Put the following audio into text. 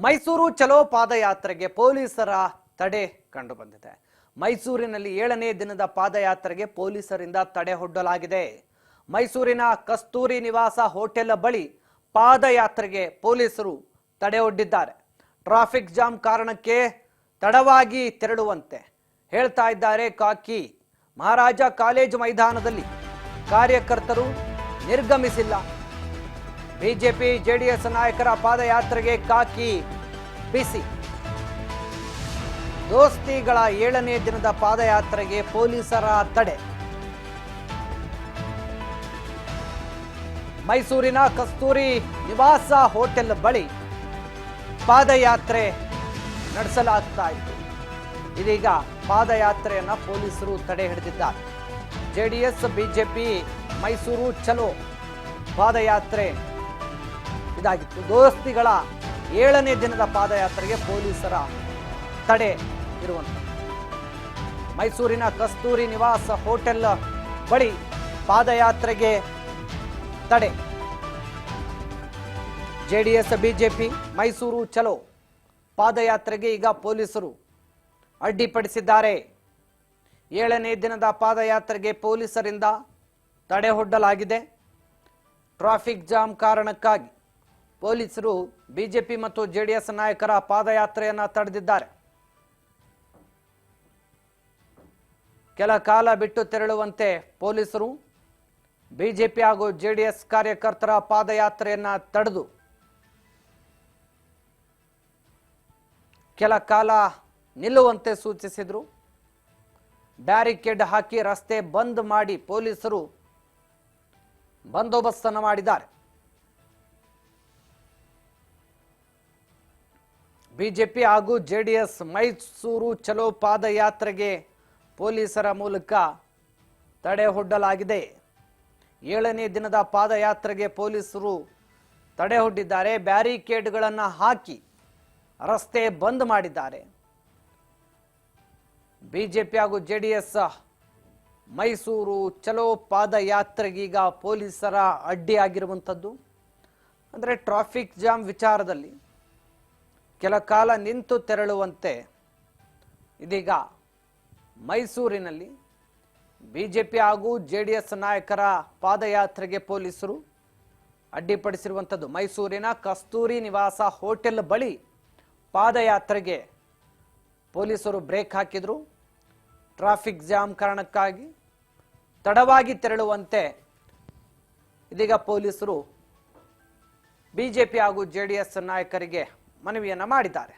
ಮೈಸೂರು ಚಲೋ ಪಾದಯಾತ್ರೆಗೆ ಪೊಲೀಸರ ತಡೆ ಕಂಡು ಬಂದಿದೆ. ಮೈಸೂರಿನಲ್ಲಿ 7ನೇ ದಿನದ ಪಾದಯಾತ್ರೆಗೆ ಪೊಲೀಸರಿಂದ ತಡೆ ಒಡ್ಡಲಾಗಿದೆ. ಮೈಸೂರಿನ ಕಸ್ತೂರಿ ನಿವಾಸ ಹೋಟೆಲ್ ಬಳಿ ಪಾದಯಾತ್ರೆಗೆ ಪೊಲೀಸರು ತಡೆ ಒಡ್ಡಿದ್ದಾರೆ. ಟ್ರಾಫಿಕ್ ಜಾಮ್ ಕಾರಣಕ್ಕೆ ತಡವಾಗಿ ತೆರಳುವಂತೆ ಹೇಳ್ತಾ ಇದ್ದಾರೆ. ಕಾಕಿ ಮಹಾರಾಜ ಕಾಲೇಜು ಮೈದಾನದಲ್ಲಿ ಕಾರ್ಯಕರ್ತರು ನಿರ್ಗಮಿಸಿಲ್ಲ. ಬಿಜೆಪಿ ಜೆಡಿಎಸ್ ನಾಯಕರ ಪಾದಯಾತ್ರೆಗೆ ಕಾಕಿ ಬಿಸಿ. ದೋಸ್ತಿಗಳ 7ನೇ ದಿನದ ಪಾದಯಾತ್ರೆಗೆ ಪೊಲೀಸರ ತಡೆ. ಮೈಸೂರಿನ ಕಸ್ತೂರಿ ನಿವಾಸ ಹೋಟೆಲ್ ಬಳಿ ಪಾದಯಾತ್ರೆ ನಡೆಸಲಾಗ್ತಾ ಇತ್ತು. ಇದೀಗ ಪಾದಯಾತ್ರೆಯನ್ನ ಪೊಲೀಸರು ತಡೆ ಹಿಡಿದಿದ್ದಾರೆ. ಜೆಡಿಎಸ್ ಬಿಜೆಪಿ ಮೈಸೂರು ಚಲೋ ಪಾದಯಾತ್ರೆ ಇದಾಗಿತ್ತು. ದೋಸ್ತಿಗಳ 7ನೇ ದಿನದ ಪಾದಯಾತ್ರೆಗೆ ಪೊಲೀಸರ ತಡೆ ಇರುವಂಥದ್ದು. ಮೈಸೂರಿನ ಕಸ್ತೂರಿ ನಿವಾಸ ಹೋಟೆಲ್ ಬಳಿ ಪಾದಯಾತ್ರೆಗೆ ತಡೆ. ಜೆಡಿಎಸ್ ಬಿಜೆಪಿ ಮೈಸೂರು ಚಲೋ ಪಾದಯಾತ್ರೆಗೆ ಈಗ ಪೊಲೀಸರು ಅಡ್ಡಿಪಡಿಸಿದ್ದಾರೆ. 7ನೇ ದಿನದ ಪಾದಯಾತ್ರೆಗೆ ಪೊಲೀಸರಿಂದ ತಡೆ ಒಡ್ಡಲಾಗಿದೆ. ಟ್ರಾಫಿಕ್ ಜಾಮ್ ಕಾರಣಕ್ಕಾಗಿ ಪೊಲೀಸರು ಬಿಜೆಪಿ ಮತ್ತು ಜೆಡಿಎಸ್ ನಾಯಕರ ಪಾದಯಾತ್ರೆಯನ್ನ ತಡೆದಿದ್ದಾರೆ. ಕೆಲ ಕಾಲ ಬಿಟ್ಟು ತೆರಳುವಂತೆ ಪೊಲೀಸರು ಬಿಜೆಪಿ ಹಾಗೂ ಜೆಡಿಎಸ್ ಕಾರ್ಯಕರ್ತರ ಪಾದಯಾತ್ರೆಯನ್ನ ತಡೆದು ಕೆಲ ಕಾಲ ನಿಲ್ಲುವಂತೆ ಸೂಚಿಸಿದ್ರು. ಬ್ಯಾರಿಕೇಡ್ ಹಾಕಿ ರಸ್ತೆ ಬಂದ್ ಮಾಡಿ ಪೊಲೀಸರು ಬಂದೋಬಸ್ತನ್ನು ಮಾಡಿದ್ದಾರೆ. ಬಿಜೆಪಿ ಹಾಗೂ ಜೆಡಿಎಸ್ ಮೈಸೂರು ಚಲೋ ಪಾದಯಾತ್ರೆಗೆ ಪೊಲೀಸರ ಮೂಲಕ ತಡೆ ಒಡ್ಡಲಾಗಿದೆ. 7ನೇ ದಿನದ ಪಾದಯಾತ್ರೆಗೆ ಪೊಲೀಸರು ತಡೆ ಒಡ್ಡಿದ್ದಾರೆ. ಬ್ಯಾರಿಕೇಡ್ಗಳನ್ನು ಹಾಕಿ ರಸ್ತೆ ಬಂದ್ ಮಾಡಿದ್ದಾರೆ. ಬಿಜೆಪಿ ಹಾಗೂ ಜೆಡಿಎಸ್ ಮೈಸೂರು ಚಲೋ ಪಾದಯಾತ್ರೆಗೀಗ ಪೊಲೀಸರ ಅಡ್ಡಿಯಾಗಿರುವಂಥದ್ದು. ಅಂದರೆ ಟ್ರಾಫಿಕ್ ಜಾಮ್ ವಿಚಾರದಲ್ಲಿ ಕೆಲ ಕಾಲ ನಿಂತು ತೆರಳುವಂತೆ ಇದೀಗ ಮೈಸೂರಿನಲ್ಲಿ ಬಿಜೆಪಿ ಹಾಗೂ ಜೆಡಿಎಸ್ ನಾಯಕರ ಪಾದಯಾತ್ರೆಗೆ ಪೊಲೀಸರು ಅಡ್ಡಿಪಡಿಸಿರುವಂಥದ್ದು. ಮೈಸೂರಿನ ಕಸ್ತೂರಿ ನಿವಾಸ ಹೋಟೆಲ್ ಬಳಿ ಪಾದಯಾತ್ರೆಗೆ ಪೊಲೀಸರು ಬ್ರೇಕ್ ಹಾಕಿದ್ರು. ಟ್ರಾಫಿಕ್ ಜಾಮ್ ಕಾರಣಕ್ಕಾಗಿ ತಡವಾಗಿ ತೆರಳುವಂತೆ ಇದೀಗ ಪೊಲೀಸರು ಬಿಜೆಪಿ ಹಾಗೂ ಜೆಡಿಎಸ್ ನಾಯಕರಿಗೆ ಮನವಿಯನ್ನ ಮಾಡಿದ್ದಾರೆ.